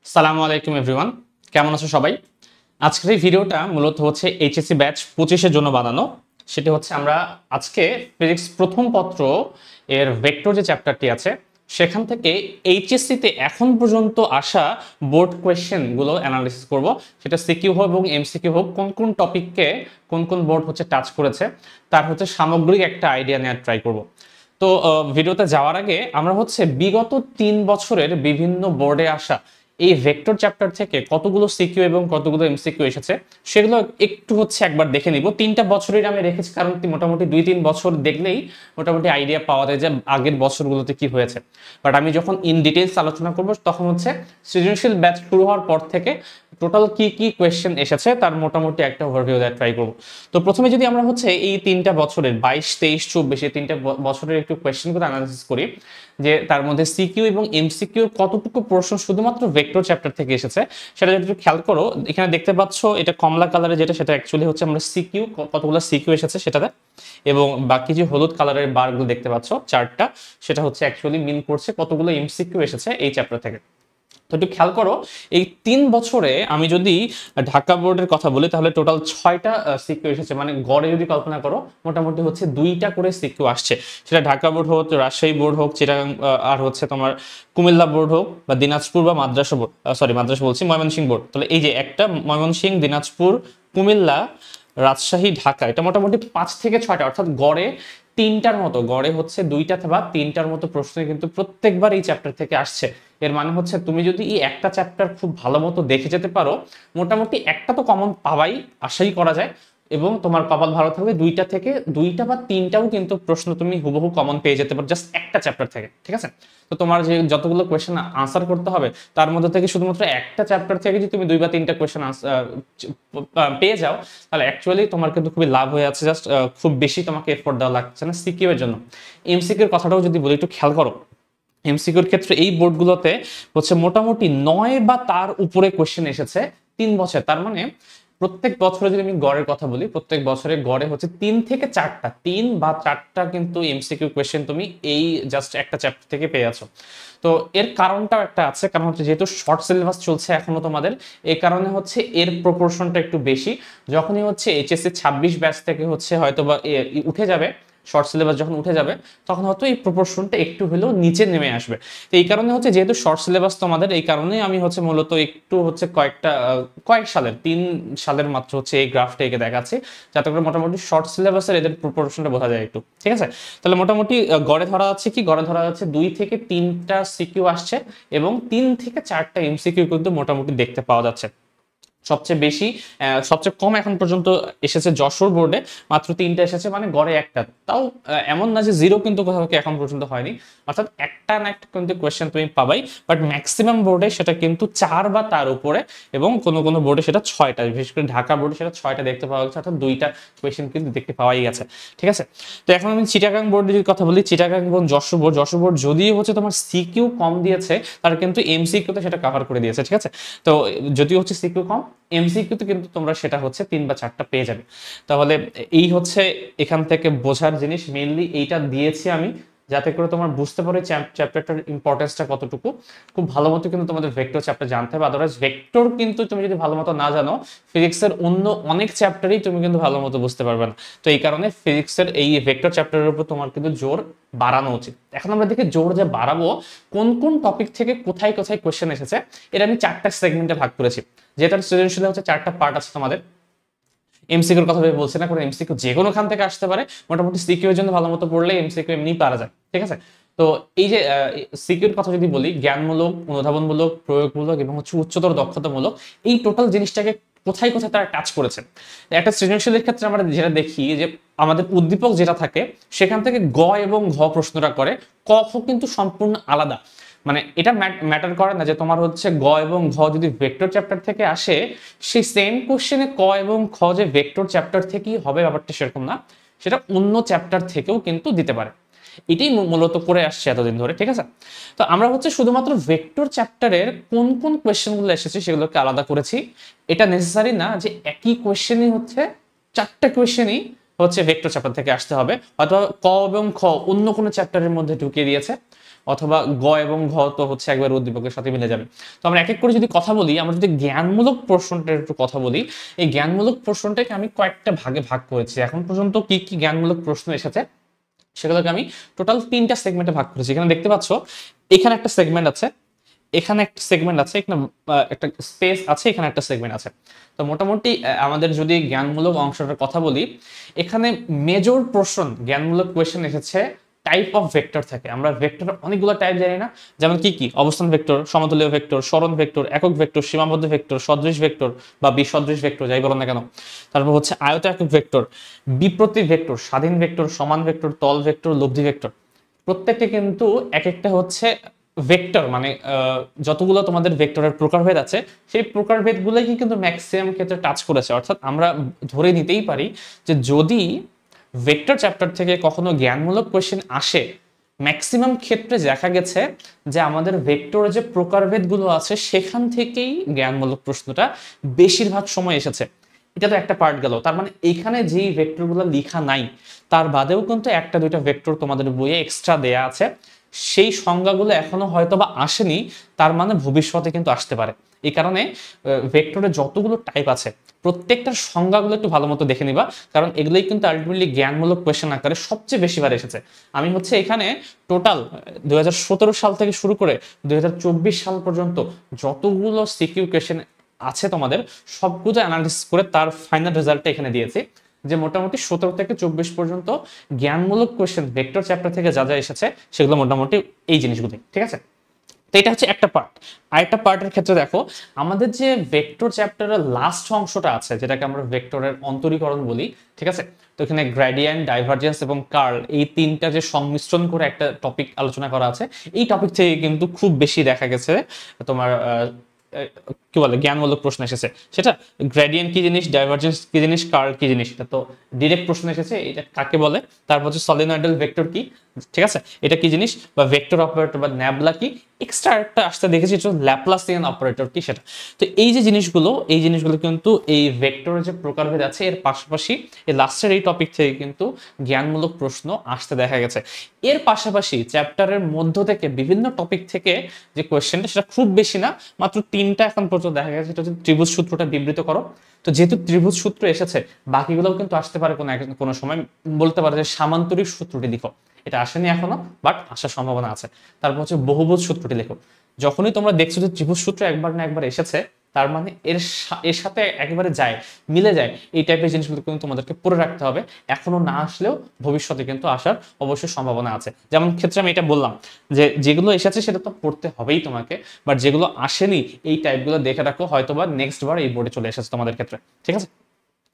আসসালামু আলাইকুম এভরিওয়ান, কেমন আছো সবাই? আজকের এই ভিডিওটা মূলত হচ্ছে এইচএসসি ব্যাচ 25 এর জন্য বানানো। সেটা হচ্ছে আমরা আজকে ফিজিক্স প্রথম পত্র এর ভেক্টর যে চ্যাপ্টারটি আছে সেখান থেকে এইচএসসি তে এখন পর্যন্ত আসা বোর্ড কোয়েশ্চেনগুলো অ্যানালাইসিস করব। সেটা সিকিউ হোক এবং এমসিকিউ হোক, কোন কোন টপিককে কোন কোন বোর্ড হচ্ছে টাচ করেছে তার হচ্ছে সামগ্রিক একটা আইডিয়া নেওয়ার ট্রাই করব। তো ভিডিওতে যাওয়ার আগে আমরা হচ্ছে বিগত 3 বছরের বিভিন্ন বোর্ডে আসা এই ভেক্টর চ্যাপ্টার থেকে কতগুলো সিকিউ এবং কতগুলো এমসিকিউ এসেছে সেগুলো একটু হচ্ছে একবার দেখে নিব। 3টা বছরের আমি রেখেছি কারণ মোটামুটি 2-3 বছর দেখলেই মোটামুটি আইডিয়া পাওয়া যায় যে আগের বছরগুলোতে কি হয়েছে। বাট আমি যখন ইন ডিটেলস আলোচনা করব তখন হচ্ছে সৃজনশীল ব্যাচ শুরু হওয়ার পর থেকে টোটাল কি কি কোয়েশ্চেন এসেছে তার মোটামুটি একটা ওভারভিউ দেওয়ার ট্রাই করব। তো প্রথমে যদি আমরা হচ্ছে এই 3টা বছরের 22, 23, 24 এই 3টা বছরের একটু কোয়েশ্চেনগুলো অ্যানালাইসিস করি যে তার মধ্যে সিকিউ এবং এমসিকিউ কতটুকু প্রশ্ন শুধুমাত্র ভেক্টর চ্যাপ্টার থেকে এসেছে সেটা যদি একটু খেয়াল করো। এখানে দেখতে পাচ্ছ এটা কমলা কালারে যেটা, সেটা অ্যাকচুয়ালি হচ্ছে আমরা সিকিউ, কতগুলো সিকিউ এসেছে সেটাতে, এবং বাকি যে হলুদ কালারের বারগুলো দেখতে পাচ্ছ চারটা, সেটা হচ্ছে অ্যাকচুয়ালি মিন করছে কতগুলো এমসিকিউ এসেছে এই চ্যাপ্টার থেকে। তো একটু খেয়াল করো, এই 3 বছরে আমি যদি ঢাকা বোর্ডের কথা বলি তাহলে টোটাল 6টা সিকিউ এসেছে। মানে গড়ে যদি কল্পনা করো মোটামুটি হচ্ছে 2টা করে সিকিউ আসছে, সেটা ঢাকা বোর্ড হোক, রাজশাহী বোর্ড হোক, চিটাগাং আর হচ্ছে তোমার কুমিল্লা বোর্ড হোক, বা দিনাজপুর বা মাদ্রাসা বোর্ড, মাদ্রাসা বলছি, ময়মনসিংহ বোর্ড। তাহলে এই যে একটা ময়মনসিংহ, দিনাজপুর, কুমিল্লা, রাজশাহী, ঢাকা, এটা মোটামুটি 5 থেকে 6টা, অর্থাৎ গড়ে 3টার মতো, গড়ে হচ্ছে 2টা বা 3টার মতো প্রশ্ন কিন্তু প্রত্যেকবার এই চ্যাপ্টার থেকে আসছে। এর মানে হচ্ছে তুমি যদি এই একটা চ্যাপ্টার খুব ভালো মতো দেখে যেতে পারো মোটামুটি একটা তো কমন পাওয়াই, আশাই করা যায়। এবং তোমার কপাল ভালো থাকবে 2টা থেকে 2টা বা 3টাও কিন্তু প্রশ্ন তুমি হুবহু কমন পেয়ে যেতে পারো জাস্ট একটা চ্যাপ্টার থেকে, ঠিক আছে? তো তোমার যে যতগুলো কোয়েশ্চেন আনসার করতে হবে তার মধ্যে থেকে শুধুমাত্র একটা চ্যাপ্টার থেকে যদি তুমি 2 বা 3টা কোয়েশ্চেন পেয়ে যাও তাহলে অ্যাকচুয়ালি তোমার কিন্তু খুবই লাভ হয়ে আছে। জাস্ট খুব বেশি তোমাকে এফোর্ট দেওয়া লাগছে না সিকিউ এর জন্য। এমসিকিউর কথাটাও যদি বলি একটু খেয়াল করো, এমসিকিউর ক্ষেত্রে এই বোর্ডগুলোতে হচ্ছে মোটামুটি 9 বা তার উপরে কোয়েশ্চেন এসেছে 3 বছর। তার মানে প্রত্যেক বছরে যদি আমি গড়ের কথা বলি, প্রত্যেক বছরে গড়ে হচ্ছে 3 থেকে 4টা, 3 বা 4টা কিন্তু এমসিকিউ কোয়েশ্চেন তুমি এই জাস্ট একটা চ্যাপ্টার থেকে পেয়ে আছো। তো এর কারণটাও একটা আছে, কারণ হচ্ছে যেহেতু শর্ট সিলেবাস চলছে এখনো তোমাদের, এই কারণে হচ্ছে এর প্রপোর্শনটা একটু বেশি। যখনই হচ্ছে এইচএসসি 26 ব্যাচ থেকে হচ্ছে হয়তো বা উঠে যাবে, শর্ট সিলেবাস যখন উঠে যাবে তখন হয়তো এই প্রপোর্শনটা একটু হলেও নিচে নেমে আসবে। তো এই কারণে হচ্ছে যেহেতু শর্ট সিলেবাস তোমাদের, এই কারণে আমি হচ্ছে মূলত একটু হচ্ছে কয়েক সালের 3 সালের মাত্র হচ্ছে এই গ্রাফটা এঁকে দেখাচ্ছি, যাতে করে মোটামুটি শর্ট সিলেবাসের এদের প্রপোর্শনটা বোঝা যায় একটু, ঠিক আছে? তাহলে মোটামুটি গড়ে ধরা যাচ্ছে কি, গড়ে ধরা যাচ্ছে 2 থেকে 3টা সিকিউ আসছে এবং 3 থেকে 4টা এমসিকিউ কিন্তু মোটামুটি দেখতে পাওয়া যাচ্ছে। সবচেয়ে কম এখন পর্যন্ত এসেছে যশোর বোর্ডে, মাত্র 3টা এসেছে, মানে গড়ে একটা। তাও এমন না যে জিরো কিন্তু কোথাও থেকে এখন পর্যন্ত হয়নি, অর্থাৎ একটা না একটা কিন্তু কোয়েশ্চেন তুমি পাবাই। বাট ম্যাক্সিমাম বোর্ডে সেটা কিন্তু 4 বা তার উপরে, এবং কোনো কোনো বোর্ডে সেটা 6টা, বিশেষ করে ঢাকা বোর্ডে সেটা 6টা দেখতে পাওয়া গেছে, অর্থাৎ 2টা কোয়েশ্চেন কিন্তু দেখতে পাওয়াই গেছে, ঠিক আছে? তো এখন আমি চিটাগাং বোর্ডের যদি কথা বলি, চিটাগাং এবং যশোর বোর্ড যদিও হচ্ছে তোমার সিকিউ কম দিয়েছে, তারা কিন্তু এমসিকিউতে সেটা কভার করে দিয়েছে, ঠিক আছে? তো যদিও হচ্ছে সিকিউ কম, এমসিকিউতে কিন্তু তোমরা সেটা হচ্ছে 3 বা 4টা পেয়ে যাবে। তাহলে এই হচ্ছে এখান থেকে বোঝার জিনিস, মেইনলি এইটা দিয়েছি আমি যাতে করে তোমরা বুঝতে পারো চ্যাপ্টারটার ইম্পর্টেন্সটা কতটুকু। খুব ভালো মতো কিন্তু তোমাদের ভেক্টর চ্যাপ্টার জানতে হবে, আদারওয়াইজ ভেক্টর কিন্তু তুমি যদি ভালো মতো না জানো ফিজিক্সের অন্য অনেক চ্যাপ্টারই তুমি কিন্তু ভালো মতো বুঝতে পারবে না। তো এই কারণে ফিজিক্সের এই ভেক্টর চ্যাপ্টারের উপর তোমার কিন্তু জোর বাড়ানো উচিত। এখন আমরা দেখি জোর যে বাড়াবো, কোন কোন টপিক থেকে কোথায় কোথায় কোয়েশ্চেন এসেছে এটা আমি 4টা সেগমেন্টে ভাগ করেছি। যেটার সৃজনশীল হচ্ছে 4টা পার্ট আছে তোমাদের। এমসিকিউর কথা ভেবে বলছি না, কারণ এমসিকিউ যে কোনো খান থেকে আসতে পারে, মোটামুটি সিকিউ এর জন্য ভালো মতো পড়লে এমসিকিউ এমনি পারা যায়, ঠিক আছে? তো এই যে সিকিউর কথা যদি বলি, জ্ঞানমূলক, অনুধাবনমূলক, প্রয়োগমূলক এবং হচ্ছে উচ্চতর দক্ষতামূলক, এই টোটাল জিনিসটাকে কোথায় কোথায় তারা টাচ করেছে। একটা সৃজনশীলের ক্ষেত্রে আমরা যেটা দেখি যে আমাদের উদ্দীপক যেটা থাকে সেখান থেকে গ এবং ঘ প্রশ্নটা করে, ক খ কিন্তু সম্পূর্ণ আলাদা। মানে এটা ম্যাটার করে না যে তোমার হচ্ছে গ এবং ঘ যদি ভেক্টর চ্যাপ্টার থেকে আসে, সেই সেম কোশ্চেনে ক এবং খ যে ভেক্টর চ্যাপ্টার থেকেই হবে ব্যাপারটা সেরকম না, সেটা অন্য চ্যাপ্টার থেকেও কিন্তু দিতে পারে। এটাই মূলত করে আসছে এতদিন ধরে, ঠিক আছে? তো আমরা হচ্ছে শুধুমাত্র ভেক্টর চ্যাপ্টারের কোন কোন কোয়েশ্চেনগুলো এসেছে সেগুলোকে আলাদা করেছি। এটা নেসেসারি না যে একই কোয়েশ্চেনই হচ্ছে 4টা কোয়েশ্চেনই হচ্ছে ভেক্টর চ্যাপ্টার থেকে আসতে হবে, হয়তো ক এবং খ অন্য কোনো চ্যাপ্টারের মধ্যে ঢুকিয়ে দিয়েছে, অথবা গ এবং ঘ তো হচ্ছে একবার উদ্দীপকের সাথে মিলে যাবে। তো আমরা এক এক করে যদি কথা বলি, আমরা যদি জ্ঞানমূলক প্রশ্নটার একটু কথা বলি, এই জ্ঞানমূলক প্রশ্নটাকে আমি কয়েকটা ভাগে ভাগ করেছি। এখন পর্যন্ত কি কি জ্ঞানমূলক প্রশ্ন এসেছে সেগুলোকে আমি টোটাল 3টা সেগমেন্টে ভাগ করেছি। এখানে দেখতে পাচ্ছ, এখানে একটা সেগমেন্ট আছে, এখানে একটা সেগমেন্ট আছে, এখানে একটা স্পেস আছে, এখানে একটা সেগমেন্ট আছে। তো মোটামুটি আমাদের যদি জ্ঞানমূলক অংশটার কথা বলি, এখানে মেজর পোর্শন জ্ঞানমূলক কোয়েশ্চেন এসেছে টাইপ অফ ভেক্টর থেকে। আমরা ভেক্টর অনেকগুলো টাইপ জানি না, যেমন কি কি অবস্থান ভেক্টর, সমতুল্য ভেক্টর, সরণ ভেক্টর, একক ভেক্টর, সীমাবদ্ধ ভেক্টর, সদৃশ ভেক্টর বা বিসদৃশ ভেক্টর যাই বলো না কেন। তারপর হচ্ছে আয়ত একক ভেক্টর, বিপ্রতীক ভেক্টর, স্বাধীন ভেক্টর, সমান ভেক্টর, তল ভেক্টর, লব্ধি ভেক্টর। প্রত্যেকটা কিন্তু এক একটা হচ্ছে ভেক্টর, মানে যতগুলো তোমাদের ভেক্টরের প্রকারভেদ আছে সেই প্রকারভেদগুলোই কিন্তু ম্যাক্সিমাম ক্ষেত্রে টাচ করেছে। অর্থাৎ আমরা ধরে নিতেই পারি যে যদি ভেক্টর চ্যাপ্টার থেকে কখনো জ্ঞানমূলক কোয়েশ্চেন আসে, ম্যাক্সিমাম ক্ষেত্রে দেখা গেছে যে আমাদের ভেক্টরের যে প্রকারভেদগুলো আছে সেখান থেকেই জ্ঞানমূলক প্রশ্নটা বেশিরভাগ সময় এসেছে। এটা তো একটা পার্ট গেল। তার মানে এখানে যেই ভেক্টরগুলো লেখা নাই তার বাদেও কিন্তু একটা দুইটা ভেক্টর তোমাদের বইয়ে এক্সট্রা দেয়া আছে, সেই সংজ্ঞাগুলো এখনো হয়তো বা আসেনি, তার মানে ভবিষ্যতে কিন্তু আসতে পারে। এই কারণে ভেক্টরের যতগুলো টাইপ আছে প্রত্যেকটার সংজ্ঞাগুলো একটু ভালো মতো দেখে নিবা, কারণ এগুলোই কিন্তু আলটিমেটলি জ্ঞানমূলক কোয়েশ্চেন আকারে সবচেয়ে বেশিবার এসেছে। আমি হচ্ছে এখানে টোটাল 2017 সাল থেকে শুরু করে 2024 সাল পর্যন্ত যতগুলো সিকিউ কোয়েশ্চেন আছে তোমাদের সবগুলো অ্যানালিসিস করে তার ফাইনাল রেজাল্টটা এখানে দিয়েছি, যে মোটামুটি 17 থেকে 24 পর্যন্ত জ্ঞানমূলক কোয়েশ্চেন ভেক্টর চ্যাপ্টার থেকে যা যা এসেছে সেগুলো মোটামুটি এই জিনিসগুলো, ঠিক আছে। তো এটা হচ্ছে একটা পার্ট। আরেকটা পার্টের ক্ষেত্রে দেখো, আমাদের যে ভেক্টর চ্যাপ্টারের লাস্ট অংশটা আছে যেটাকে আমরা ভেক্টরের অন্তরীকরণ বলি, ঠিক আছে। তো এখানে গ্রেডিয়েন্ট, ডাইভারজেন্স এবং কার্ল এই তিনটা যে সংমিশ্রণ করে একটা টপিক আলোচনা করা আছে, এই টপিক থেকে কিন্তু খুব বেশি দেখা গেছে তোমার কি বলে জ্ঞানমূলক প্রশ্ন এসেছে। সেটা গ্রেডিয়েন্ট কি জিনিস, ডাইভারজেন্স কি জিনিস, কার্ল কি জিনিস, এটা তো ডিরেক্ট প্রশ্ন এসেছে, এটা কাকে বলে। তারপর হচ্ছে সলিনয়েডাল ভেক্টর কি, ঠিক আছে, এটা কি জিনিস, বা ভেক্টর অপারেটর বা ন্যাবলা কি, এক্সট্রা একটা আসতে দেখেছি ল্যাপ্লাসিয়ান অপারেটর কি সেটা। তো এই যে জিনিসগুলো কিন্তু এই ভেক্টরের যে প্রকারভেদ আছে এর পাশাপাশি এই লাস্টের এই টপিক থেকে কিন্তু জ্ঞানমূলক প্রশ্ন আসতে দেখা গেছে। এর পাশাপাশি চ্যাপ্টারের মধ্য থেকে বিভিন্ন টপিক থেকে যে কোয়েশ্চেনটা সেটা খুব বেশি না, মাত্র 3টা এখন পর্যন্ত দেখা গেছে। সেটা হচ্ছে ত্রিভুজ সূত্রটা বিবৃত করো। তো যেহেতু ত্রিভুজ সূত্র এসেছে, বাকিগুলোও কিন্তু আসতে পারে কোনো সময়। বলতে পারে যে সামান্তরিক সূত্রটি লিখো, এটা আসেনি এখনো, বাট আসার সম্ভাবনা আছে। তারপর হচ্ছে বহুভুজ সূত্রটি লেখো। যখনই তোমরা দেখছো যে ত্রিভুজ সূত্র একবার না একবার এসেছে, তার মানে এর সাথে একেবারে যায়, মিলে যায়, এই টাইপের জিনিসগুলো কিন্তু তোমাদেরকে পড়ে রাখতে হবে। এখনো না আসলেও ভবিষ্যতে কিন্তু আসার অবশ্যই সম্ভাবনা আছে। যেমন ক্ষেত্রে আমি এটা বললাম যে যেগুলো এসেছে সেটা তো পড়তে হবেই তোমাকে, বাট যেগুলো আসেনি এই টাইপগুলো দেখে রাখো, হয়তোবা নেক্সট বার এই বোর্ডে চলে এসেছে তোমাদের ক্ষেত্রে, ঠিক আছে।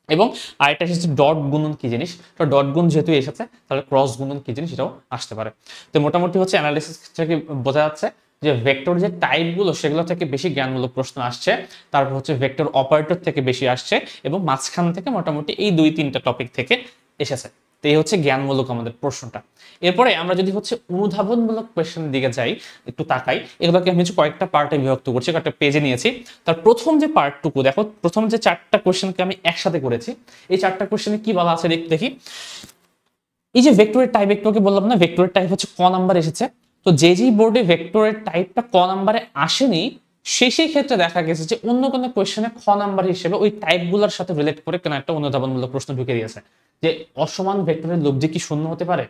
এবং আরেকটা এসেছে ডট গুণন কি জিনিস। তো ডট গুণ যেহেতু এসেছে তাহলে ক্রস গুণন কি জিনিস এটাও আসতে পারে। তো মোটামুটি হচ্ছে অ্যানালিসিস থেকে বোঝা যাচ্ছে যে ভেক্টর যে টাইপগুলো সেগুলো থেকে বেশি জ্ঞানমূলক প্রশ্ন আসছে, তারপর হচ্ছে ভেক্টর অপারেটর থেকে বেশি আসছে, এবং মাঝখান থেকে মোটামুটি এই 2-3টা টপিক থেকে এসেছে। তো এই হচ্ছে জ্ঞানমূলক আমাদের প্রশ্নটা। এরপরে আমরা যদি হচ্ছে অনুধাবনমূলক কোয়েশ্চেনের দিকে যাই, একটু তাকাই, এগুলোকে আমি হচ্ছে কয়েকটা পার্টে বিভক্ত করছি, কয়েকটা পেজে নিয়েছি। তার প্রথম যে পার্টটুকু দেখো, প্রথম যে 4টা কোয়েশ্চেনকে আমি একসাথে করেছি, এই 4টা কোয়েশ্চেনে কি বলা আছে দেখি। এই যে ভেক্টরের টাইপ, একটুকে বললাম না ভেক্টরের টাইপ হচ্ছে ক নাম্বার এসেছে। তো যে বোর্ডে ভেক্টরের টাইপটা ক নাম্বারে আসেনি, সেই ক্ষেত্রে দেখা গেছে যে অন্য কোনো কোয়েশ্চেনে খ নাম্বার হিসেবে ওই টাইপগুলোর সাথে রিলেট করে কোনো একটা অনুধাবনমূলক প্রশ্ন ঢুকে দিয়েছে, যে অসমান ভেক্টরের লব্ধি কি শূন্য হতে পারে,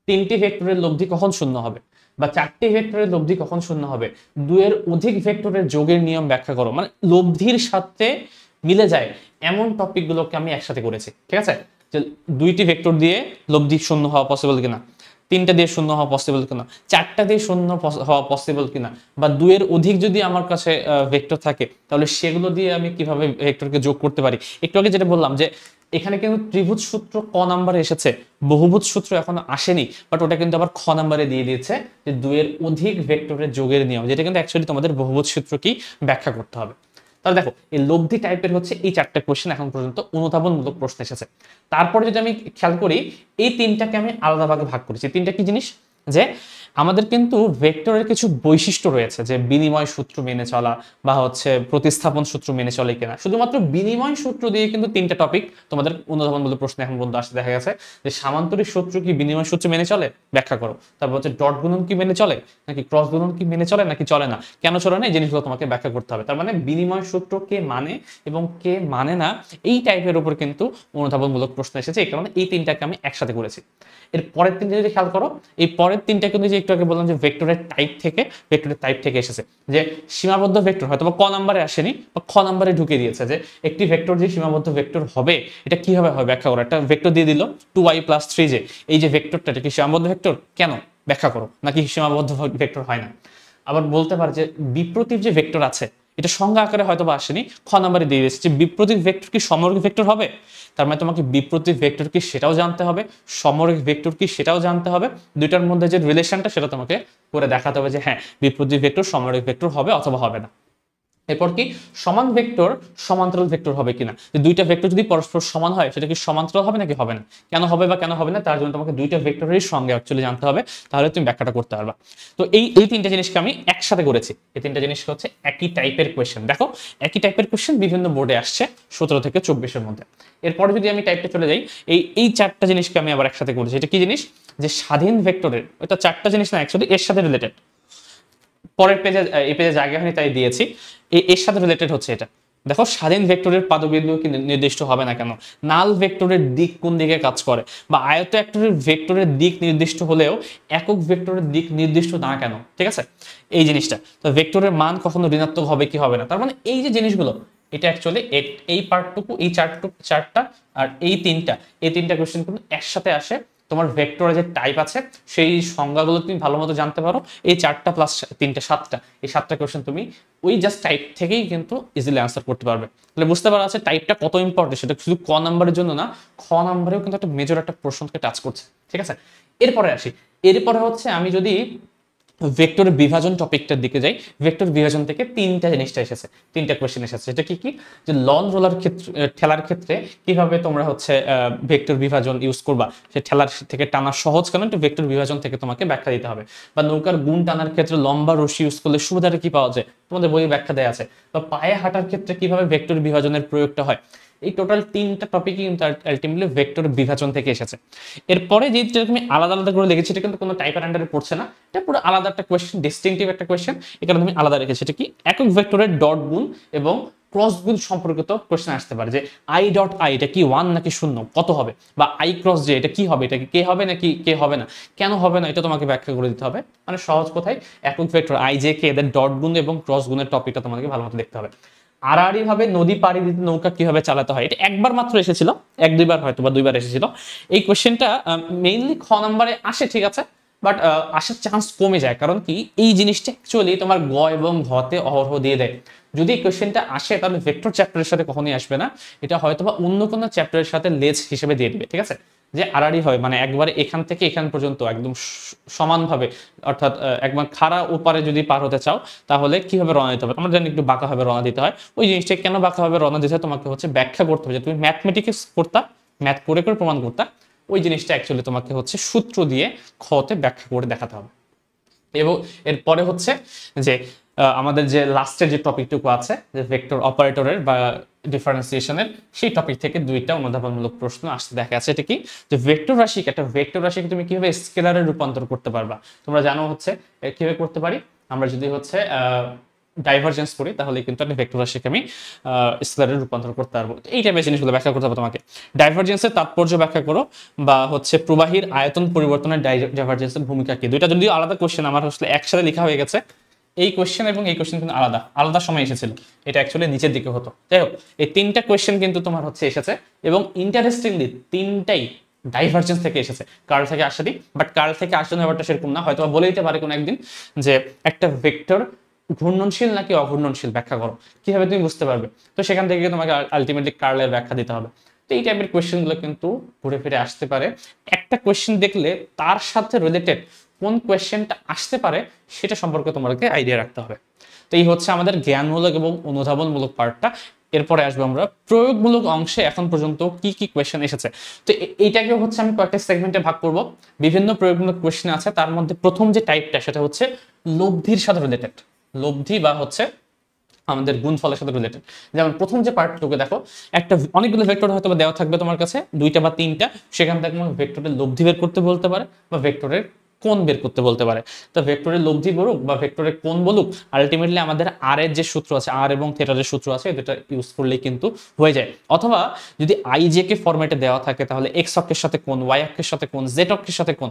3টি ভেক্টরের লব্ধি কখন শূন্য হবে, বা 4টি ভেক্টরের লব্ধি কখন শূন্য হবে, 2-এর অধিক ভেক্টরের যোগের নিয়ম ব্যাখ্যা করো। মানে লব্ধির সাথে মিলে যায় এমন টপিকগুলোকে আমি একসাথে করেছি, ঠিক আছে। যে 2টি ভেক্টর দিয়ে লব্ধি শূন্য হওয়া পসিবল কিনা, 3টা দিয়ে শূন্য হওয়া পসিবল কিনা, 4টা দিয়ে শূন্য হওয়া পসিবল কিনা, বা 2-এর অধিক যদি আমার কাছে ভেক্টর থাকে তাহলে সেগুলো দিয়ে আমি কিভাবে ভেক্টরকে যোগ করতে পারি। একটু আগে যেটা বললাম যে এখানে কিন্তু ত্রিভুজ সূত্র ক নাম্বারে এসেছে, বহুভুজ সূত্র এখনো আসেনি, বাট ওটা কিন্তু আবার খ নাম্বারে দিয়ে দিয়েছে যে 2-এর অধিক ভেক্টরের যোগের নিয়ম, যেটা কিন্তু অ্যাকচুয়ালি তোমাদের বহুভুজ সূত্র কি ব্যাখ্যা করতে হবে। তাহলে দেখো এই লব্ধি টাইপের হচ্ছে এই 4টা কোয়েশ্চেন এখন পর্যন্ত অনুধাবনমূলক প্রশ্ন এসেছে। তারপরে যদি আমি খেয়াল করি, এই 3টাকে আমি আলাদা ভাগে ভাগ করেছি। 3টা কি জিনিস, যে আমাদের কিন্তু ভেক্টরের কিছু বৈশিষ্ট্য রয়েছে, যে বিনিময় সূত্র মেনে চলা বা হচ্ছে প্রতিস্থাপন সূত্র মেনে চলে কিনা। শুধুমাত্র বিনিময় সূত্র দিয়ে কিন্তু 3টা টপিক তোমাদের অনুধাবনমূলক প্রশ্ন এখন পর্যন্ত আসতে দেখা গেছে, যে সামান্তরিক সূত্র কি বিনিময় সূত্র মেনে চলে, ব্যাখ্যা করো। তারপর হচ্ছে ডট গুণন কি মেনে চলে, নাকি ক্রস গুণন কি মেনে চলে, নাকি চলে না, কেন চলে না, এই জিনিসগুলো তোমাকে ব্যাখ্যা করতে হবে। তার মানে বিনিময় সূত্র কে মানে এবং কে মানে না, এই টাইপের উপর কিন্তু অনুধাবনমূলক প্রশ্ন এসেছে। এই কারণে এই 3টাকে আমি একসাথে করেছি। এর পরের 3টা যদি খেয়াল করো, এই পরের 3টা কিন্তু যে একটু আগে বললাম যে ভেক্টরের টাইপ থেকে এসেছে। যে সীমাবদ্ধ ভেক্টর হয়তো বা ক নাম্বারে আসেনি বা খ নাম্বারে ঢুকে দিয়েছে, যে একটি ভেক্টর যে সীমাবদ্ধ ভেক্টর হবে এটা কিভাবে হয় ব্যাখ্যা করো। একটা ভেক্টর দিয়ে দিল 2y + 3j, এই যে ভেক্টরটা এটা কি সীমাবদ্ধ ভেক্টর, কেন, ব্যাখ্যা করো, নাকি সীমাবদ্ধ ভেক্টর হয় না। আবার বলতে পারে যে বিপ্রতীপ যে ভেক্টর আছে এটা সংজ্ঞা আকারে হয়তো বা আসেনি, খ নাম্বারে দিয়ে দিয়েছে যে বিপ্রতীপ ভেক্টর কি সমরৈখ ভেক্টর হবে। তার মানে তোমাকে বিপ্রতীপ ভেক্টর কি সেটাও জানতে হবে, সমরৈখ ভেক্টর কি সেটাও জানতে হবে। দুইটার মধ্যে যে রিলেশনটা সেটা তোমাকে করে দেখাতে হবে যে হ্যাঁ বিপ্রতীপ ভেক্টর সমরৈখ ভেক্টর হবে অথবা হবে না। এরপর কি সমান ভেক্টর সমান্তরাল ভেক্টর হবে কিনা, যে দুইটা ভেক্টর যদি পরস্পর সমান হয় সেটা কি সমান্তরাল হবে নাকি হবে না, কেন হবে বা কেন হবে না, তার জন্য তোমাকে দুইটা ভেক্টরের সঙ্গে অ্যাকচুয়ালি জানতে হবে, তাহলে তুমি ব্যাখ্যাটা করতে পারবা। তো এই 3টা জিনিসকে আমি একসাথে করেছি। এই 3টা জিনিস হচ্ছে একই টাইপের কোয়েশ্চেন। দেখো একই টাইপের কোয়েশ্চেন বিভিন্ন বোর্ডে আসছে 17 থেকে 24-এর মধ্যে। এরপরে যদি আমি টাইপটা চলে যাই, এই 4টা জিনিসকে আমি আবার একসাথে করেছি। এটা কি জিনিস, যে স্বাধীন ভেক্টরের, এটা 4টা জিনিস না, অ্যাকচুয়ালি এর সাথে রিলেটেড। পরের পেজে এই পেজে জায়গা হয়নি তাই দিয়েছি, এর সাথে রিলেটেড হচ্ছে এটা। দেখো স্বাধীন ভেক্টরের পাদবিন্দু কি নির্দিষ্ট হবে না কেন, নাল ভেক্টরের দিক কোন দিকে কাজ করে, বা আয়ত ভেক্টরের দিক নির্দিষ্ট হলেও একক ভেক্টরের দিক নির্দিষ্ট না কেন, ঠিক আছে এই জিনিসটা। তো ভেক্টরের মান কখনো ঋণাত্মক হবে কি হবে না, তার মানে এই যে জিনিসগুলো এটা অ্যাকচুয়ালি এই পার্টটুকু, এই চারটা আর এই 3টা কোশ্চেন কিন্তু একসাথে আসে। তোমার ভেক্টরের যে টাইপ আছে সেই সংজ্ঞাগুলো তুমি ভালো মতো জানতে পারো, এই 4টা + 3টা 7টা, এই 7টা কোশ্চেন তুমি ওই জাস্ট টাইপ থেকেই কিন্তু ইজিলি আনসার করতে পারবে। তাহলে বুঝতে পারা আছে টাইপটা কত ইম্পর্টেন্ট, সেটা শুধু ক নাম্বারের জন্য না, খ নাম্বারেও কিন্তু একটা মেজর একটা প্রশ্নকে টাচ করছে, ঠিক আছে। এরপরে হচ্ছে আমি যদি ভেক্টর বিভাজন টপিকটার দিকে যাই, ভেক্টর বিভাজন থেকে 3টা জিনিসটা এসেছে, 3টা কোশ্চেন এসেছে। এটা কি যে লন রোলার ক্ষেত্রে, ঠেলার ক্ষেত্রে কিভাবে তোমরা হচ্ছে ভেক্টর বিভাজন ইউজ করবা, সে ঠেলার থেকে টানা সহজ কারণ একটু ভেক্টর বিভাজন থেকে তোমাকে ব্যাখ্যা দিতে হবে। বা নৌকার গুণ টানার ক্ষেত্রে লম্বা রশি ইউজ করলে সুবিধাটা কি পাওয়া যায়, তোমাদের বইয়ে ব্যাখ্যা দেওয়া আছে। বা পায়ে হাঁটার ক্ষেত্রে কিভাবে ভেক্টর বিভাজনের প্রয়োগটা হয়। এই টোটাল 3টা টপিকই কিন্তু আলটিমেটলি ভেক্টর বিভাজন থেকে এসেছে। এরপরে যেটা তুমি আলাদা আলাদা করে লিখেছি এটা কিন্তু কোনো টাইপের আন্ডারে পড়ছে না, এটা পুরো আলাদা একটা কোয়েশ্চেন, ডিস্টিংটিভ একটা কোয়েশ্চেন, এখানে তুমি আলাদা রেখেছি। এটা কি একক ভেক্টরের ডট গুণ এবং ক্রস গুণ সম্পর্কিত কোয়েশ্চেন আসতে পারে, যে i.i এটা কি 1 নাকি 0 কত হবে, বা i ক্রস j এটা কি হবে, এটা কি কে হবে নাকি কে হবে না, কেন হবে না, এটা তোমাকে ব্যাখ্যা করে দিতে হবে। মানে সহজ কথায় একক ভেক্টর i j k এদের ডট গুণ এবং ক্রস গুণের টপিকটা তোমাকে ভালো মতো দেখতে হবে। আড়াআড়ি ভাবে নদী পাড়ি দিতে নৌকা কিভাবে চালাতে হয়, এটা একবার মাত্র এসেছিল, 1-2বার হয়তো বা 2বার এসেছিল। এই কোশ্চেনটা মেইনলি খ নাম্বারে আসে, ঠিক আছে, বাট আসার চান্স কমে যায়, কারণ কি এই জিনিসটা অ্যাকচুয়ালি তোমার গ এবং ঘতে অহরহ দিয়ে দেয়। যদি এই কোশ্চেনটা আসে তাহলে ভেক্টর চ্যাপ্টারের সাথে কখনোই আসবে না, এটা হয়তো বা অন্য কোনো চ্যাপ্টারের সাথে লেজ হিসেবে দিয়ে দিবে, ঠিক আছে। যে আড়াআড়ি হয় মানে একবারে এখান থেকে এখান পর্যন্ত একদম সমানভাবে, অর্থাৎ একবার খাড়া ওপারে যদি পার হতে চাও তাহলে কিভাবে রওনা দিতে হবে, আমরা জানি একটু বাঁকাভাবে রওনা দিতে হয়, ওই জিনিসটা কেন বাঁকাভাবে রওনা দিতে হয় তোমাকে হচ্ছে ব্যাখ্যা করতে হবে। যে তুমি ম্যাথমেটিক্স করতা, ম্যাথ করে করে প্রমাণ করতা, ওই জিনিসটা অ্যাকচুয়ালি তোমাকে হচ্ছে সূত্র দিয়ে খতে ব্যাখ্যা করে দেখাতে হবে। এবং এরপরে হচ্ছে যে আমাদের যে লাস্টের যে টপিকটুকু আছে যে ভেক্টর অপারেটরের বা ডিফারেন্সিয়েশনের, সেই টপিক থেকে 2টা অনুধাবনমূলক প্রশ্ন আসতে দেখা যাচ্ছে। এটা কি যে একটা ভেক্টর রাশিকে তুমি কিভাবে স্কেলারে রূপান্তর করতে পারবা। তোমরা জানো হচ্ছে কিভাবে করতে পারি, আমরা যদি হচ্ছে ডাইভারজেন্স করি তাহলে কিন্তু একটা ভেক্টর রাশিকে আমি স্কেলারে রূপান্তর করতে পারবো। এই টাইপের জিনিসগুলো ব্যাখ্যা করতে হবে তোমাকে। ডাইভারজেন্সের তাৎপর্য ব্যাখ্যা করো, বা হচ্ছে প্রবাহীর আয়তন পরিবর্তনের ডাইভারজেন্সের ভূমিকা কি। দুইটা যদিও আলাদা কোশ্চেন, আমার আসলে একসাথে লেখা হয়ে গেছে, এই কোশ্চেন এবং এই কোশ্চেন কিন্তু আলাদা আলাদা সময় এসেছিল, এটা অ্যাকচুয়ালি নিচের দিকে হতো। যাই হোক এই 3টা কোশ্চেন কিন্তু তোমার হচ্ছে এসেছে, এবং ইন্টারেস্টিংলি 3টাই ডাইভারজেন্স থেকে এসেছে, কার্ল থেকে আসেনি। বাট কার্ল থেকে আসলে ব্যাপারটা সেরকম না, হয়তো বলে দিতে পারে কোনো একদিন যে একটা ভেক্টর ঘূর্ণনশীল নাকি অঘূর্ণনশীল ব্যাখ্যা করো, কিভাবে তুমি বুঝতে পারবে। তো সেখান থেকে তোমাকে আলটিমেটলি কার্লের ব্যাখ্যা দিতে হবে। তো এই টাইপের কোয়েশ্চেনগুলো কিন্তু ঘুরে ফিরে আসতে পারে। একটা কোয়েশ্চেন দেখলে তার সাথে রিলেটেড কোন কোয়েশ্চেনটা আসতে পারে সেটা সম্পর্কে তোমাদেরকে আইডিয়া রাখতে হবে। তো এই হচ্ছে আমাদের জ্ঞানমূলক এবং অনুধাবনমূলক পার্টটা। এরপরে আসবো আমরা প্রয়োগমূলক অংশে এখন পর্যন্ত কি কি কোয়েশ্চেন এসেছে। তো এইটাকে হচ্ছে আমি কয়েকটা সেগমেন্টে ভাগ করব। বিভিন্ন প্রয়োগমূলক কোয়েশ্চেন আছে, তার মধ্যে প্রথম যে টাইপটা সেটা হচ্ছে লব্ধির সাথে রিলেটেড, লব্ধি বা হচ্ছে আমাদের গুণফলের সাথে রিলেটেড। যেমন প্রথম যে পার্টটুকু দেখো, একটা অনেকগুলো ভেক্টর হয়তো দেওয়া থাকবে তোমার কাছে, দুইটা বা তিনটা, সেখান থেকে ভেক্টরের লব্ধি বের করতে বলতে পারে বা ভেক্টরের কোণ বের করতে বলতে পারে। তো ভেক্টরের লব্ধি বলুক বা ভেক্টরের কোণ বলুক, আলটিমেটলি আমাদের আর এর যে সূত্র আছে, আর এবং থিটার যে সূত্র আছে, এটা ইউজ করলেই কিন্তু হয়ে যায়। অথবা যদি আই জে কে ফরম্যাটে দেওয়া থাকে তাহলে এক্স অক্ষের সাথে কোণ, ওয়াই অক্ষের সাথে কোণ, জেড অক্ষের সাথে কোণ,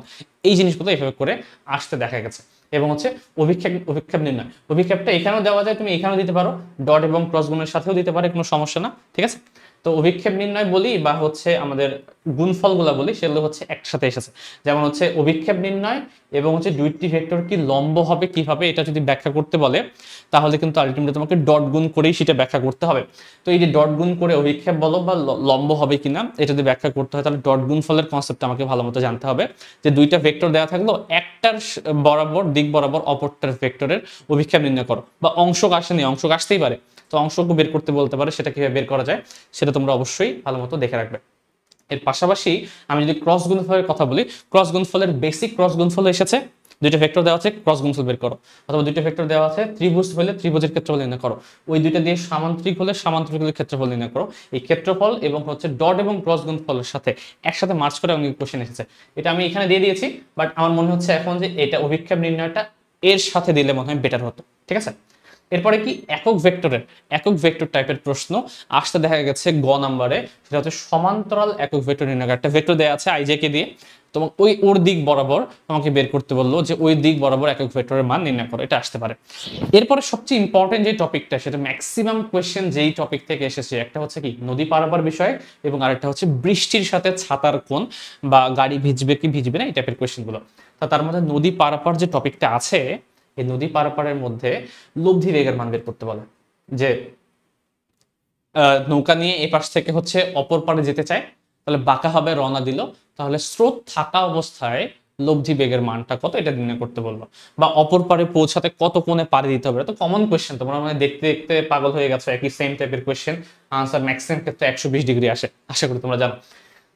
এই জিনিসগুলো এইভাবে করে আসতে দেখা গেছে। এবং হচ্ছে অভিক্ষেপ নির্ণয়, অভিক্ষেপটা এখানেও দেওয়া যায়, তুমি এখানেও দিতে পারো, ডট এবং ক্রস গুণের সাথেও দিতে পারে, কোনো সমস্যা না, ঠিক আছে। তো অভিক্ষেপ নির্ণয় বলি বা হচ্ছে আমাদের গুণফলগুলা বলি, সেগুলো হচ্ছে একসাথে এসেছে। যেমন হচ্ছে অভিক্ষেপ নির্ণয় এবং হচ্ছে দুইটি ভেক্টর কি লম্ব হবে কিভাবে, এটা যদি ব্যাখ্যা করতে বলে তাহলে কিন্তু আলটিমেটলি তোমাকে ডট গুণ করেই সেটা ব্যাখ্যা করতে হবে। তো এই যে ডট গুণ করে অভিক্ষেপ বলো বা লম্ব হবে কিনা এটা যদি ব্যাখ্যা করতে হয়, তাহলে ডট গুণফলের কনসেপ্ট আমাকে ভালো মতো জানতে হবে। যে দুইটা ভেক্টর দেওয়া থাকলো, একটার বরাবর দিক বরাবর অপরটার ভেক্টরের অভিক্ষেপ নির্ণয় করো, বা অংশক আসেনি, অংশক আসতেই পারে, তো অংশকে বের করতে বলতে পারে, সেটা কিভাবে বের করা যায় সেটা তোমরা অবশ্যই ভালো মতো দেখে রাখবে। এর পাশাপাশি আমি যদি ক্রস গুণফলের কথা বলি, ক্রস গুণফলের বেসিক ক্রস গুণফল এসেছে, দুইটা ভেক্টর দেওয়া আছে ক্রস গুণফল বের করো, অথবা দুইটা ভেক্টর দেওয়া আছে ত্রিভুজ হলে ত্রিভুজের ক্ষেত্রফল নির্ণয় করো, ওই দুইটা দিয়ে সামান্তরিক হলে সামান্তরিকের ক্ষেত্রফল নির্ণয় করো। এই ক্ষেত্রফল এবং হচ্ছে ডট এবং ক্রস গুণফলের সাথে একসাথে মার্চ করে অনেক কোশ্চেন এসেছে। এটা আমি এখানে দিয়ে দিয়েছি, বাট আমার মনে হচ্ছে এখন যে এটা অভিক্ষেপ নির্ণয়টা এর সাথে দিলে মনে হয় বেটার হতো, ঠিক আছে। এরপরে কি একক ভেক্টর টাইপের প্রশ্ন আসতে দেখা গেছে গ নাম্বারে, সেটা হচ্ছে সমান্তরাল একক ভেক্টর নির্ণয়। একটা ভেক্টর দেওয়া আছে আইজে কে দিয়ে, তোমার ওর দিক বরাবর তোমাকে বের করতে বললো যে ওই দিক বরাবর একক ভেক্টরের মান নির্ণয় করো, এটা আসতে পারে। এরপরে সবচেয়ে ইম্পর্টেন্ট যে টপিকটা, সেটা ম্যাক্সিমাম কোয়েশ্চেন যেই টপিক থেকে এসেছে, একটা হচ্ছে কি নদী পারাপার বিষয়, এবং আরেকটা হচ্ছে বৃষ্টির সাথে ছাতার কোণ বা গাড়ি ভিজবে কি ভিজবে না, এই টাইপের কোয়েশ্চেনগুলো। তার মধ্যে নদী পারাপার যে টপিকটা আছে, এই নদী পারাপারের মধ্যে লব্ধি বেগের মান বের করতে বলে। যে নৌকা নিয়ে এ পাশ থেকে হচ্ছে অপর পারে যেতে চায়, তাহলে বাঁকা হবে রওনা দিল, তাহলে স্রোত থাকা অবস্থায় লব্ধি বেগের মানটা কত এটা নির্ণয় করতে বললো। বা অপর পারে পৌঁছাতে কত কোণে পাড়ি দিতে হবে, তো কমন কোয়েশ্চেন, তোমরা মানে দেখতে দেখতে পাগল হয়ে গেছো, একই সেম টাইপের কোয়েশ্চেন, আনসার ম্যাক্সিমাম ক্ষেত্রে 120 ডিগ্রি আসে, আশা করি তোমরা জানো।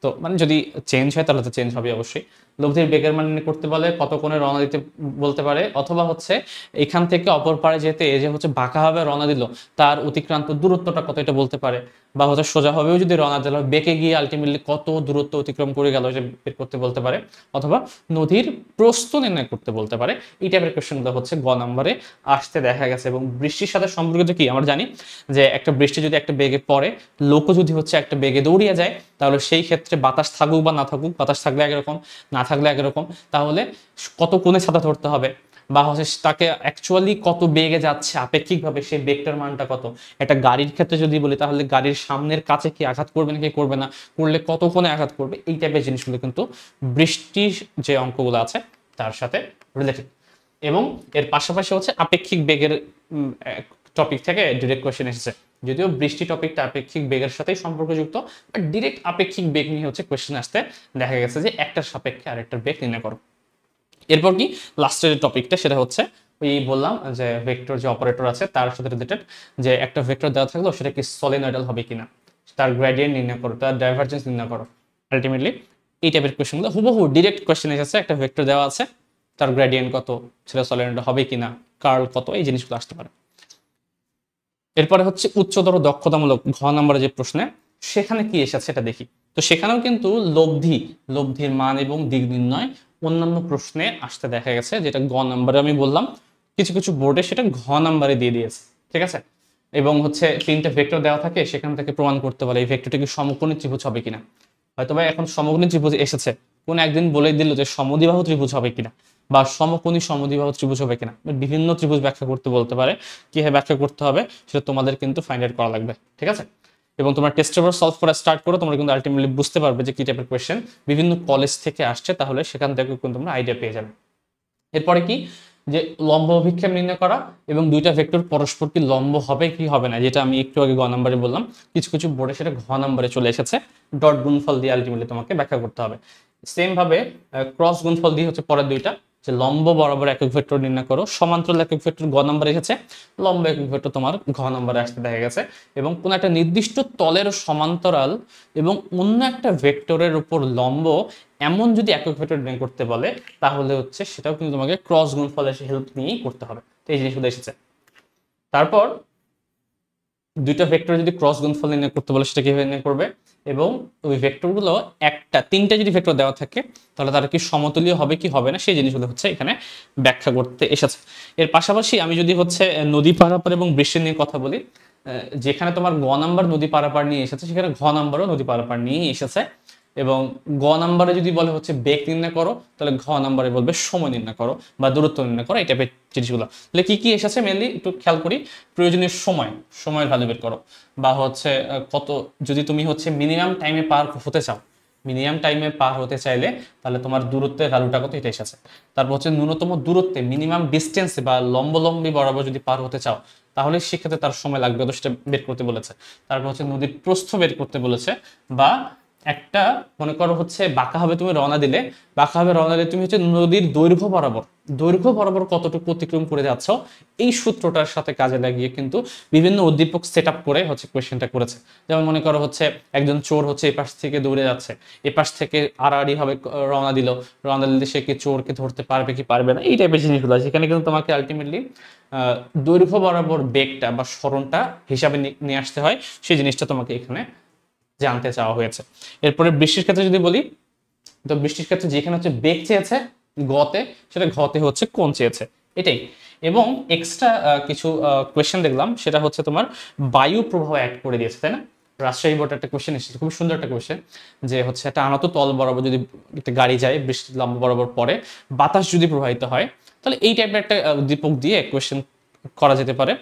তো মানে যদি চেঞ্জ হয় তাহলে তো চেঞ্জ হবে অবশ্যই। লব্ধির বেগের মান নির্ণয় করতে বলে, কত কোণে রওনা দিতে বলতে পারে, অথবা হচ্ছে এখান থেকে অপর পারে যেতে এই যে হচ্ছে বাঁকাভাবে রওনা দিল তার অতিক্রান্ত দূরত্বটা কত এটা বলতে পারে, বা হচ্ছে সোজাভাবেও যদি রওনা দিল বেঁকে গিয়ে আলটিমেটলি কত দূরত্ব অতিক্রম করে গেল এটা বের করতে বলতে পারে, অথবা নদীর প্রস্থ নির্ণয় করতে বলতে পারে। এই টাইপের কোয়েশ্চেনগুলো হচ্ছে গ নম্বরে আসতে দেখা গেছে। এবং বৃষ্টির সাথে সম্পর্কিত কি আমরা জানি যে একটা বৃষ্টি যদি একটা বেগে পড়ে, লোকও যদি হচ্ছে একটা বেগে দৌড়িয়ে যায়, তাহলে সেই ক্ষেত্রে বাতাস থাকুক বা না থাকুক, বাতাস থাকলে একরকম, না থাকলে একরকম, তাহলে কত কোণে ছাতা ধরতে হবে, বা হচ্ছে তাকে অ্যাকচুয়ালি কত বেগে যাচ্ছে আপেক্ষিকভাবে সেই বেগটার মানটা কত। একটা গাড়ির ক্ষেত্রে যদি বলি, তাহলে গাড়ির সামনের কাছে কি আঘাত করবে নাকি করবে না, করলে কত কোণে আঘাত করবে, এই টাইপের জিনিসগুলো কিন্তু বৃষ্টির যে অঙ্কগুলো আছে তার সাথে রিলেটেড। এবং এর পাশাপাশি হচ্ছে আপেক্ষিক বেগের টপিক থেকে ডিরেক্ট কোয়েশ্চেন এসেছে, যদিও বৃষ্টি টপিকটা আপেক্ষিক বেগের সাথেই সম্পর্কযুক্ত, বাট ডিরেক্ট আপেক্ষিক বেগ নিয়ে হচ্ছে কোয়েশ্চেন আসতে দেখা গেছে যে একটার সাপেক্ষে আরেকটার বেগ নির্ণয় করো। এরপর কি লাস্টের যে টপিকটা সেটা হচ্ছে ওই বললাম যে ভেক্টর যে অপারেটর আছে তার সাথে রিলেটেড, যে একটা ভেক্টর দেওয়া থাকলো সেটা কি সলিনয়েডাল হবে কিনা, তার গ্রেডিয়েন্ট নির্ণয় করো, তার ডাইভারজেন্স নির্ণয় করো। আলটিমেটলি এই টাইপের কোয়েশ্চেনগুলো হুবহু ডিরেক্ট কোয়েশ্চেন এসেছে, একটা ভেক্টর দেওয়া আছে তার গ্রেডিয়েন্ট কত, সেটা সলিনয়েডাল হবে কিনা, কার্ল কত, এই জিনিসগুলো আসতে পারে। এরপরে হচ্ছে উচ্চতর দক্ষতামূলক ঘ নম্বরে যে প্রশ্নে, সেখানে কি এসেছে এটা দেখি। তো সেখানেও কিন্তু লব্ধির মান এবং দিক নির্ণয় অন্যান্য প্রশ্নে আসতে দেখা গেছে, যেটা গ নম্বরে আমি বললাম, কিছু কিছু বোর্ডে সেটা ঘ নম্বরে দিয়ে দিয়েছে, ঠিক আছে। এবং হচ্ছে তিনটা ভেক্টর দেওয়া থাকে, সেখান থেকে প্রমাণ করতে পারে এই ভেক্টরটি কি সমকোণী ত্রিভুজ হবে কিনা। হয়তো বা এখন সমকোণী ত্রিভুজ এসেছে, কোন একদিন বলে দিল যে সমদ্বিবাহু ত্রিভুজ হবে কিনা, বা সমকোণী সমদ্বিবাহু ত্রিভুজ হবে কিনা, বিভিন্ন ত্রিভুজ ব্যাখ্যা করতে বলতে পারে। কিভাবে ব্যাখ্যা করতে হবে সেটা তোমাদের কিন্তু ফাইন্ড আউট করা লাগবে, ঠিক আছে। এবং তোমরা টেস্ট পেপার সলভ করা স্টার্ট করো, তোমরা কিন্তু আলটিমেটলি বুঝতে পারবে যে কি টাইপের কোয়েশ্চেন বিভিন্ন কলেজ থেকে আসছে, তাহলে সেখান থেকে কিন্তু তোমরা আইডিয়া পেয়ে যাবে। এরপরে কি যে লম্ব অভিক্ষেপ নির্ণয় করা, এবং দুইটা ভেক্টর পরস্পর কি লম্ব হবে কি হবে না, যেটা আমি একটু আগে গ নম্বরে বললাম, কিছু কিছু বোর্ডে সেটা ঘ নম্বরে চলে এসেছে। ডট গুণফল দিয়ে আলটিমেটলি তোমাকে ব্যাখ্যা করতে হবে। সেম ভাবে ক্রস গুণফল দিয়ে হচ্ছে পরের দুইটা, যে লম্ব বরাবর একক ভেক্টর নির্ণয় করো, সমান্তরাল একক ভেক্টর গ নম্বরে এসেছে, লম্ব একক ভেক্টর তোমার ঘ নম্বরে আসতে দেখা গেছে। এবং কোন একটা নির্দিষ্ট তলের সমান্তরাল এবং অন্য একটা ভেক্টরের উপর লম্ব এমন যদি একক ভেক্টর নির্ণয় করতে বলে, তাহলে হচ্ছে সেটাও কিন্তু তোমাকে ক্রস গুণফলের হেল্প নিয়েই করতে হবে। তো এই জিনিসগুলো এসেছে। তারপর দুইটা ভেক্টর যদি ক্রস গুণফল নির্ণয় করতে বলে, সেটা কিভাবে নির্ণয় করবে, এবং ওই ভেক্টরগুলো তিনটা যদি ভেক্টর দেওয়া থাকে তাহলে তারা কি সমতুল্য হবে কি হবে না, সেই জিনিসগুলো হচ্ছে এখানে ব্যাখ্যা করতে এসেছে। এর পাশাপাশি আমি যদি হচ্ছে নদী পারাপার এবং বৃষ্টি নিয়ে কথা বলি, যেখানে তোমার গ নাম্বার নদী পারাপার নিয়ে এসেছে, সেখানে ঘ নাম্বারও নদী পারাপার নিয়ে এসেছে। এবং গ নাম্বারে যদি বলে হচ্ছে বেগ নির্ণয় করো, তাহলে ঘ নাম্বারে বলবে সময় নির্ণয় করো বা দূরত্ব নির্ণয় করো, এই টাইপের জিনিসগুলো। তাহলে কি কি এসেছে মেনলি একটু খেয়াল করি। প্রয়োজনীয় সময়ের ভ্যালু বের করো, বা হচ্ছে কত, যদি তুমি হচ্ছে মিনিমাম টাইমে পার হতে চাও, মিনিমাম টাইমে পার হতে চাইলে তাহলে তোমার দূরত্বের ভ্যালুটা কত, এটা এসেছে। তারপর হচ্ছে ন্যূনতম দূরত্বে মিনিমাম ডিস্টেন্সে বা লম্বলম্বী বরাবর যদি পার হতে চাও, তাহলে সেক্ষেত্রে তার সময় লাগবে, তো সেটা বের করতে বলেছে। তারপর হচ্ছে নদীর প্রস্থ বের করতে বলেছে, বা একটা মনে করো হচ্ছে বাঁকাভাবে তুমি রওনা দিলে, তুমি হচ্ছে নদীর দৈর্ঘ্য বরাবর কতটুকু অতিক্রম করে যাচ্ছ, এই সূত্রটার সাথে কাজে লাগিয়ে কিন্তু বিভিন্ন উদ্দীপক সেট আপ করে হচ্ছে কোয়েশ্চেনটা করেছে। যেমন মনে করো হচ্ছে একজন চোর হচ্ছে এপাশ থেকে দৌড়ে যাচ্ছে, এপাশ থেকে আড়াআড়ি ভাবে রওনা দিলে সে কি চোরকে ধরতে পারবে কি পারবে না, এই টাইপের জিনিসগুলো আছে। সেখানে কিন্তু তোমাকে আলটিমেটলি দৈর্ঘ্য বরাবর বেগটা বা সরণটা হিসাবে নিয়ে আসতে হয়, সেই জিনিসটা তোমাকে এখানে জানতে চাওয়া হয়েছে। এরপরে বৃষ্টির ক্ষেত্রে যদি বলি, তো বৃষ্টির ক্ষেত্রে যেখানে হচ্ছে বেগ চেয়েছে গতে, সেটা ঘতে হচ্ছে কোণ চেয়েছে, এটাই। এবং এক্সট্রা কিছু কোয়েশ্চেন দেখলাম, সেটা হচ্ছে তোমার বায়ু প্রবাহ অ্যাড করে দিয়েছে, তাই না? রাজশাহী বোর্ডে একটা কোয়েশ্চেন এসেছে, খুব সুন্দর একটা কোয়েশ্চেন, যে হচ্ছে একটা আনত তল বরাবর যদি একটা গাড়ি যায়, বৃষ্টির লম্বা বরাবর পরে বাতাস যদি প্রবাহিত হয়, তাহলে এই টাইপের একটা উদ্দীপক দিয়ে কোয়েশ্চেন করা যেতে পারে।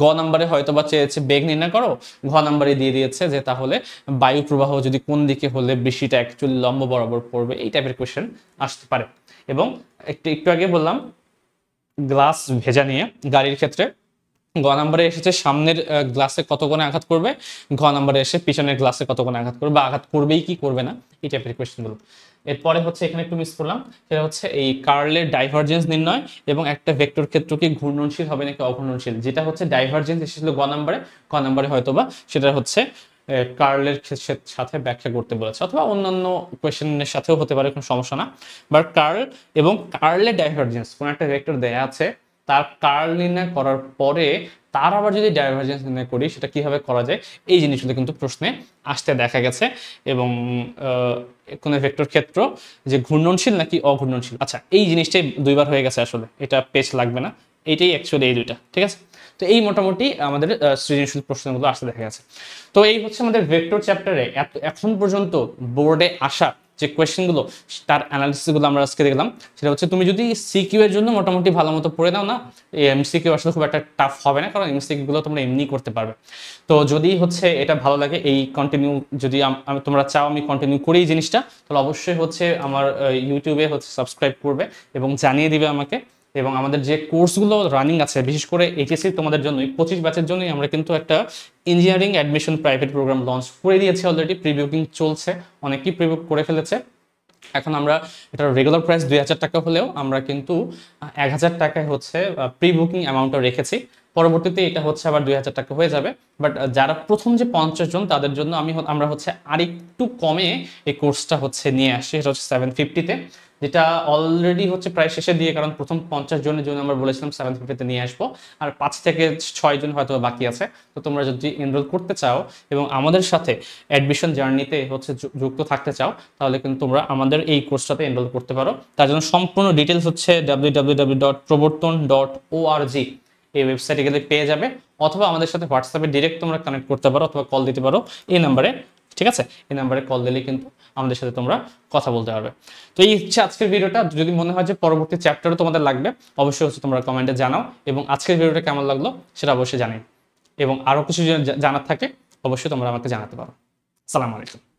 গ নাম্বারে হয়তো বা চেয়েছে বেগ নির্ণয় করো, ঘ নাম্বারে দিয়ে দিয়েছে যে তাহলে বায়ু প্রবাহ যদি কোন দিকে হলে বৃষ্টিটা অ্যাকচুয়ালি লম্ব বরাবর পড়বে, এই টাইপের কোয়েশ্চেন আসতে পারে। এবং একটু আগে বললাম গ্লাস ভেজা নিয়ে গাড়ির ক্ষেত্রে, গ নাম্বারে এসেছে সামনের গ্লাসে কত কোণে আঘাত করবে, ঘ নাম্বারে এসে পিছনের গ্লাসে কত কোণে আঘাত করবে, বা আঘাত করবেই কি করবে না, এই টাইপের কোয়েশ্চেনগুলো। এরপরে হচ্ছে এখানে একটু মিস করলাম, সেটা হচ্ছে এই কার্লের ডাইভারজেন্স নির্ণয় এবং একটা ভেক্টর ক্ষেত্র কি ঘূর্ণনশীল হবে নাকি অঘূর্ণনশীল, যেটা হচ্ছে ডাইভারজেন্স এসেছিল গ নাম্বারে হয়তোবা সেটা হচ্ছে কার্লের সাথে ব্যাখ্যা করতে বলেছে, অথবা অন্যান্য কোয়েশ্চেনের সাথেও হতে পারে, কোনো সমস্যা না। বাট কার্ল এবং কার্লের ডাইভারজেন্স, কোন একটা ভেক্টর দেয়া আছে, তার কার্ল নির্ণয় করার পরে তার আবার যদি ডাইভারজেন্স নির্ণয় করি, সেটা কিভাবে করা যায়, এই জিনিসগুলো কিন্তু প্রশ্নে আসতে দেখা গেছে। এবং কোন ভেক্টর ক্ষেত্র যে ঘূর্ণনশীল নাকি অঘূর্ণনশীল, আচ্ছা এই জিনিসটাই দুইবার হয়ে গেছে, আসলে এটা পেজ লাগবে না, এইটাই অ্যাকচুয়ালি এই দুইটা, ঠিক আছে। তো এই মোটামুটি আমাদের সৃজনশীল প্রশ্নগুলো আসতে দেখা গেছে। তো এই হচ্ছে আমাদের ভেক্টর চ্যাপ্টারে এখন পর্যন্ত বোর্ডে আসা যে কোয়েশ্চেনগুলো, তার অ্যানালিসিসগুলো আমরা আজকে দেখলাম। সেটা হচ্ছে তুমি যদি সিকিউ এর জন্য মোটামুটি ভালো মতো পড়ে দাও না, এমসিকিউ আসলে খুব একটা টাফ হবে না, কারণ এমসিকিউ গুলো তোমরা এমনি করতে পারবে। তো যদি হচ্ছে এটা ভালো লাগে, এই কন্টিনিউ যদি তোমরা চাও আমি কন্টিনিউ করি এই জিনিসটা, তাহলে অবশ্যই হচ্ছে আমার ইউটিউবে হচ্ছে সাবস্ক্রাইব করবে এবং জানিয়ে দিবে আমাকে। এবং আমাদের যে কোর্সগুলো রানিং আছে, বিশেষ করে এইচএসসি তোমাদের জন্যই 25 ব্যাচের জন্যই আমরা কিন্তু একটা engineering admission private program launch করে দিয়েছি অলরেডি, প্রি বুকিং চলছে, অনেকেই প্রি বুক করে ফেলেছে। এখন আমরা এটার রেগুলার প্রাইস 2000 টাকা হলেও আমরা কিন্তু 1000 টাকায় হচ্ছে প্রি বুকিং অ্যামাউন্টটা রেখেছি। পরবর্তীতে এটা হচ্ছে আবার 2000 টাকা হয়ে যাবে। বাট যারা প্রথম যে 50 জন তাদের জন্য আমরা হচ্ছে আরেকটু কমে এই কোর্সটা হচ্ছে নিয়ে আসছি, সেটা হচ্ছে 750-তে, যেটা অলরেডি হচ্ছে প্রায় শেষে দিয়ে, কারণ প্রথম 50 জনের জন্য আমরা বলেছিলাম 750-তে নিয়ে আসবো, আর 5 থেকে 6 জন হয়তো বাকি আছে। তো তোমরা যদি এনরোল করতে চাও এবং আমাদের সাথে অ্যাডমিশন জার্নিতে হচ্ছে যুক্ত থাকতে চাও, তাহলে কিন্তু তোমরা আমাদের এই কোর্সটাতে এনরোল করতে পারো। তার জন্য সম্পূর্ণ ডিটেলস হচ্ছে www.proborton.org এই ওয়েবসাইটে গেলে পেয়ে যাবে, অথবা আমাদের সাথে হোয়াটসঅ্যাপে ডিরেক্ট তোমরা কানেক্ট করতে পারো, অথবা কল দিতে পারো এই নাম্বারে, ঠিক আছে? এই নাম্বারে কল দিলে কিন্তু আমাদের সাথে তোমরা কথা বলতে পারবে। তো এই হচ্ছে আজকের ভিডিওটা। যদি মনে হয় যে পরবর্তী চ্যাপ্টারও তোমাদের লাগবে, অবশ্যই হচ্ছে তোমরা কমেন্টে জানাও, এবং আজকের ভিডিওটা কেমন লাগলো সেটা অবশ্যই জানাই, এবং আরো কিছু জানার থাকে অবশ্যই তোমরা আমাকে জানাতে পারো। আসসালামু আলাইকুম।